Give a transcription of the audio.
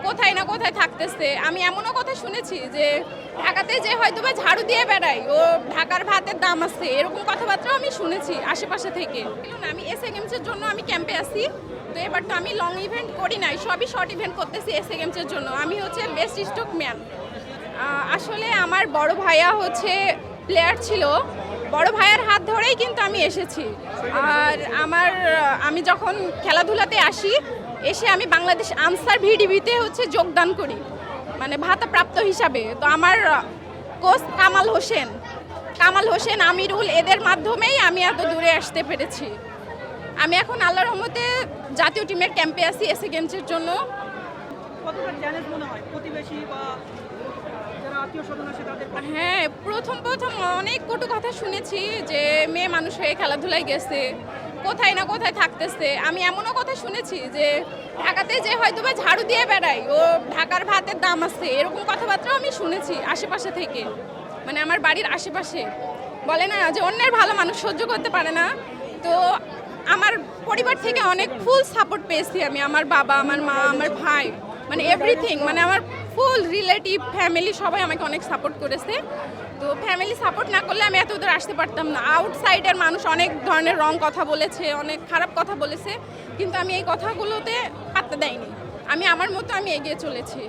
কোথায় না কোথায় থাকতেছে। আমি এমনও কথা শুনেছি যে ঢাকাতে যে হয়তো বা ঝাড়ু দিয়ে বেড়ায়, ও ঢাকার ভাতের দাম আছে, এরকম কথাবার্তাও আমি শুনেছি আশেপাশে থেকে। আমি এসএ গেমসের জন্য আমি ক্যাম্পে আছি। তো এবার তো আমি লং ইভেন্ট করি নাই, সবই শর্ট ইভেন্ট করতেছি এসএ গেমসের জন্য। আমি হচ্ছে বেস্ট স্ট্রোক ম্যান। আসলে আমার বড় ভাইয়া হচ্ছে প্লেয়ার ছিল, বড় ভাইয়ার হাত ধরেই কিন্তু আমি এসেছি। আর আমি যখন খেলাধুলাতে আসি, এসে আমি বাংলাদেশ আনসার ভিডিবিতে হচ্ছে যোগদান করি, মানে ভাতাপ্রাপ্ত হিসাবে। তো আমার কোচ কামাল হোসেন, আমিরুল, এদের মাধ্যমেই আমি এত দূরে আসতে পেরেছি। আমি এখন আল্লাহর রহমতে জাতীয় টিমের ক্যাম্পে আছি এসএ গেমসের জন্য। কতটা চ্যালেঞ্জ মনে হয় প্রতিবেশী বা যারা আত্মীয় স্বজন আছে তাদের? হ্যাঁ, প্রথম অনেক কটু কথা শুনেছি যে মেয়ে মানুষ হয়ে খেলাধুলায় গেছে, কোথায় না কোথায় থাকতেছে। আমি এমনও কথা শুনেছি যে ঢাকাতে যে হয়তো বা ঝাড়ু দিয়ে বেড়ায়, ও ঢাকার ভাতের দাম আছে, এরকম কথাবার্তাও আমি শুনেছি আশেপাশে থেকে, মানে আমার বাড়ির আশেপাশে। বলে না যে অন্যের ভালো মানুষ সহ্য করতে পারে না। তো আমার পরিবার থেকে অনেক ফুল সাপোর্ট পেয়েছি আমি, আমার বাবা, আমার মা, আমার ভাই, মানে এভরিথিং, মানে আমার ফুল রিলেটিভ ফ্যামিলি সবাই আমাকে অনেক সাপোর্ট করেছে। তো ফ্যামিলি সাপোর্ট না করলে আমি এত দূর আসতে পারতাম না। আউটসাইডের মানুষ অনেক ধরনের রং কথা বলেছে, অনেক খারাপ কথা বলেছে, কিন্তু আমি এই কথাগুলোতে পাত্তা দেইনি। আমি আমার মতো আমি এগিয়ে চলেছি।